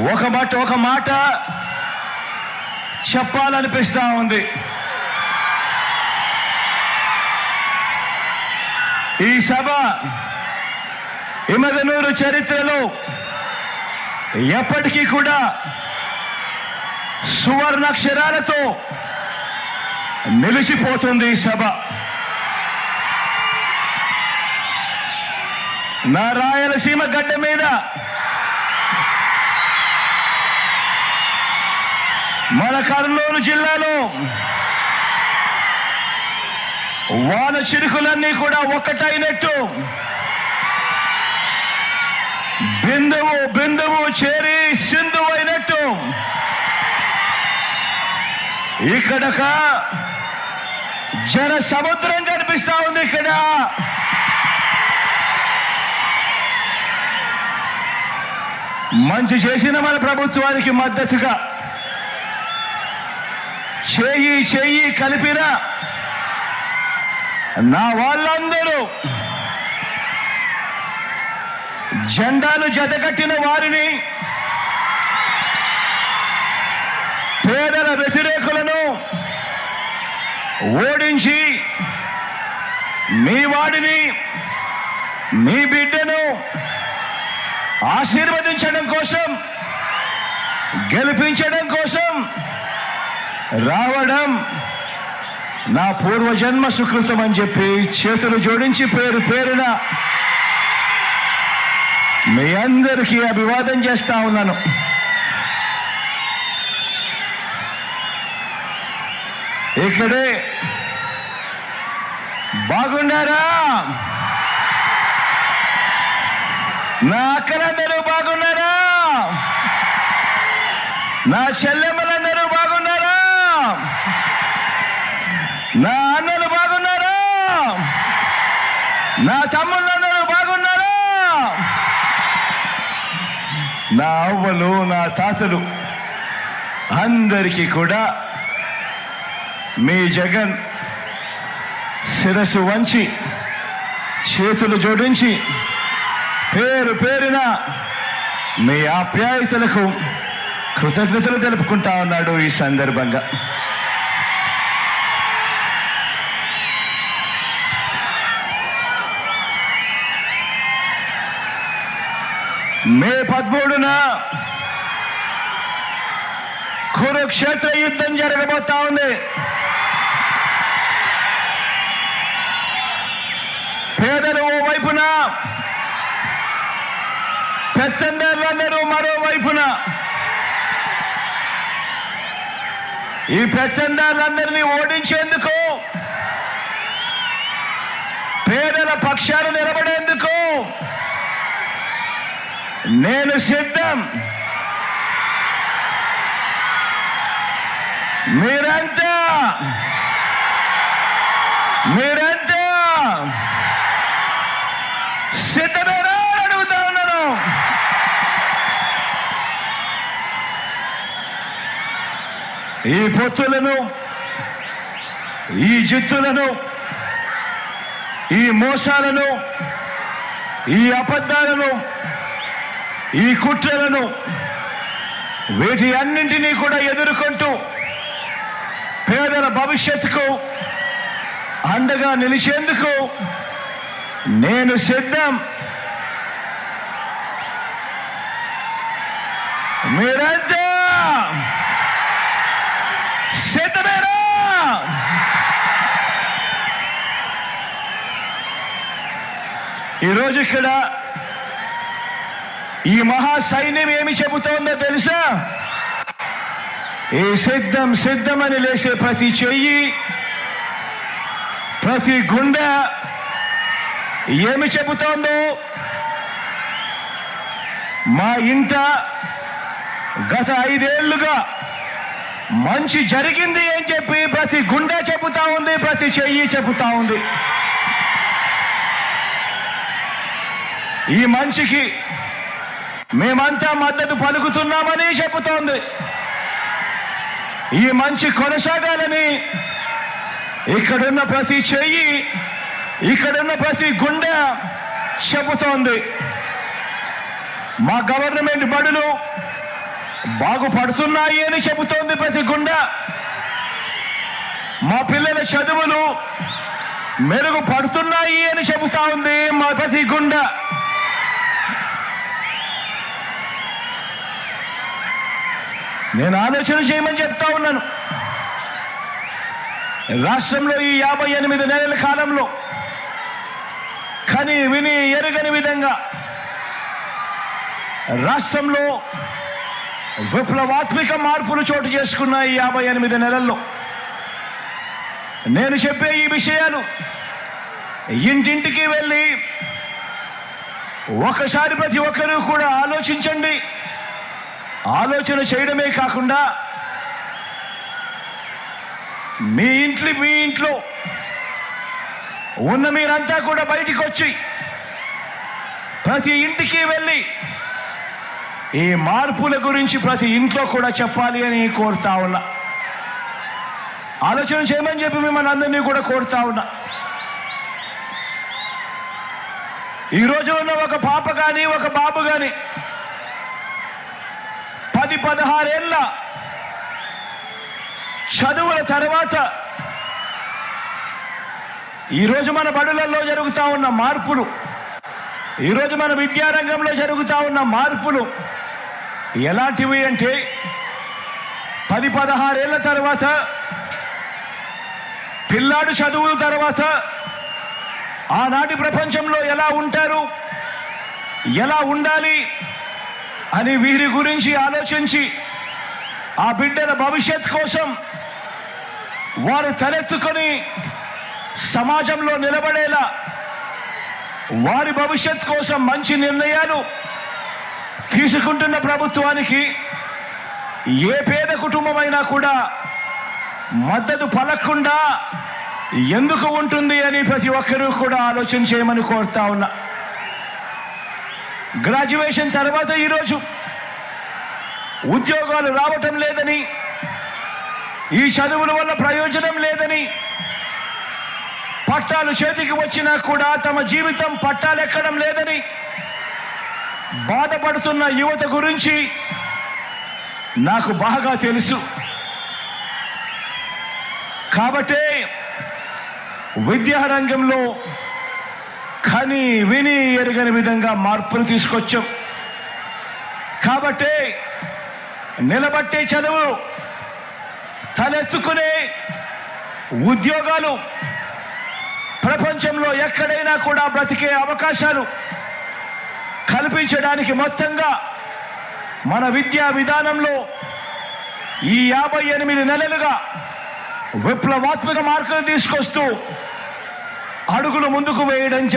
ఒక మాట చెప్పాలనిపిస్తా ఉంది. ఈ సభ ఎమ్మెగనూరు చరిత్రలో ఎప్పటికీ కూడా సువర్ణాక్షరాలతో నిలిచిపోతుంది. ఈ సభ నా రాయలసీమ గడ్డ మీద మన కర్నూలు జిల్లాలో వాన చిరుకులన్నీ కూడా ఒక్కటైనట్టు బిందువు బిందువు చేరి సింధువు అయినట్టు ఇక్కడొక జన సముద్రం కనిపిస్తా ఉంది. ఇక్కడ మంచి చేసిన మన ప్రభుత్వానికి మద్దతుగా చేయి కలిపిన నా వాళ్ళందరూ, జెండాలు జతకట్టిన వారిని, పేదల వ్యతిరేకులను ఓడించి మీ వాడిని, మీ బిడ్డను ఆశీర్వదించడం కోసం, గెలిపించడం కోసం రావడం నా పూర్వజన్మ సుకృతం అని చెప్పి చేతులు జోడించి పేరు పేరున మీ అందరికీ అభివాదం చేస్తా ఉన్నాను. ఇక్కడే బాగున్నారా? నా అక్కలందరూ బాగున్నారా? నా చెల్లెమ్మలందరూ బాగున్నారా? నా అన్నలు బాగున్నారా? నా తమ్ముళ్ళందరూ బాగున్నారా? నా అవ్వలు, నా తాతలు అందరికీ కూడా మీ జగన్ శిరస్సు వంచి చేతులు జోడించి పేరు పేరున మీ ఆప్యాయతలకు కృతజ్ఞతలు తెలుపుకుంటా ఉన్నాడు. ఈ సందర్భంగా మే 13న కురుక్షేత్ర యుద్ధం జరగబోతా ఉంది. పేదలు ఓ వైపున, పెత్తందారులందరూ మరో వైపున. ఈ పెత్తందారులందరినీ ఓడించేందుకు, పేదల పక్షాన నిలబడేందుకు నేను సిద్ధం. మీరంతా సిద్ధమేనా అని అడుగుతా ఉన్నాను. ఈ పొత్తులను, ఈ జిత్తులను, ఈ మోసాలను, ఈ అబద్ధాలను, ఈ కుట్రలను, వీటి అన్నింటినీ కూడా ఎదుర్కొంటూ పేదల భవిష్యత్తుకు అండగా నిలిచేందుకు నేను సిద్ధం. మీరంతా సిద్ధమేనా? ఈరోజు ఇక్కడ ఈ మహా సైన్యం ఏమి చెబుతోందో తెలుసా? ఈ సిద్ధం అని లేసే ప్రతి చెయ్యి, ప్రతి గుండె ఏమి చెబుతోందో, మా ఇంట గత 5 ఏళ్లుగా మంచి జరిగింది అని చెప్పి ప్రతి గుండె చెబుతా ఉంది, ప్రతి చెయ్యి చెబుతా ఉంది. ఈ మంచికి మేమంతా మద్దతు పలుకుతున్నామని చెబుతోంది. ఈ మంచి కొనసాగాలని ఇక్కడున్న ప్రతి చెయ్యి, ఇక్కడున్న ప్రతి గుండె చెబుతోంది. మా గవర్నమెంట్ బడులు, బాగుపడుతున్నాయి అని చెబుతోంది ప్రతి గుండె. మా పిల్లల చదువులు మెరుగుపడుతున్నాయి అని చెబుతా ఉంది మా ప్రతి గుండె. నేను ఆలోచన చేయమని చెప్తా ఉన్నాను. రాష్ట్రంలో ఈ 58 నెలల కాలంలో కని విని ఎరుగని విధంగా రాష్ట్రంలో విప్లవాత్మక మార్పులు చోటు చేసుకున్న ఈ 58 నెలల్లో నేను చెప్పే ఈ విషయాలు ఇంటింటికి వెళ్ళి ఒకసారి ప్రతి ఒక్కరూ కూడా ఆలోచించండి. ఆలోచన చేయడమే కాకుండా మీ ఇంట్లో ఉన్న మీరంతా కూడా బయటికి వచ్చి ప్రతి ఇంటికి వెళ్ళి ఈ మార్పుల గురించి ప్రతి ఇంట్లో కూడా చెప్పాలి అని కోరుతా ఉన్నా. ఆలోచన చేయమని చెప్పి మిమ్మల్ని అందరినీ కూడా కోరుతా ఉన్నా. ఈరోజు ఉన్న ఒక పాప కానీ ఒక బాబు కానీ 10-16 ఏళ్ళ చదువుల తర్వాత ఈరోజు మన బడులలో జరుగుతూ ఉన్న మార్పులు, ఈరోజు మన విద్యారంగంలో జరుగుతూ ఉన్న మార్పులు ఎలాంటివి అంటే 10-16 ఏళ్ళ తర్వాత పిల్లాడు చదువుల తర్వాత ఆనాటి ప్రపంచంలో ఎలా ఉంటారు, ఎలా ఉండాలి అని వీరి గురించి ఆలోచించి ఆ బిడ్డల భవిష్యత్ కోసం వారు తలెత్తుకొని సమాజంలో నిలబడేలా వారి భవిష్యత్ కోసం మంచి నిర్ణయాలు తీసుకుంటున్న ప్రభుత్వానికి ఏ పేద కుటుంబమైనా కూడా మద్దతు పలకకుండా ఎందుకు ఉంటుంది అని ప్రతి ఒక్కరూ కూడా ఆలోచన చేయమని కోరుతా ఉన్నా. గ్రాడ్యుయేషన్ తర్వాత ఈరోజు ఉద్యోగాలు రావటం లేదని, ఈ చదువుల వల్ల ప్రయోజనం లేదని, పట్టాలు చేతికి వచ్చినా కూడా తమ జీవితం పట్టాలెక్కడం లేదని బాధపడుతున్న యువత గురించి నాకు బాగా తెలుసు. కాబట్టే విద్యారంగంలో కని విని ఎరుగని విధంగా మార్పులు తీసుకొచ్చాం. కాబట్టే నిలబట్టే చదువు, తలెత్తుకునే ఉద్యోగాలు, ప్రపంచంలో ఎక్కడైనా కూడా బ్రతికే అవకాశాలు కల్పించడానికి మొత్తంగా మన విద్యా విధానంలో ఈ 58 నెలలుగా విప్లవాత్మక మార్పులు తీసుకొస్తూ అడుగులు ముందుకు వేయడం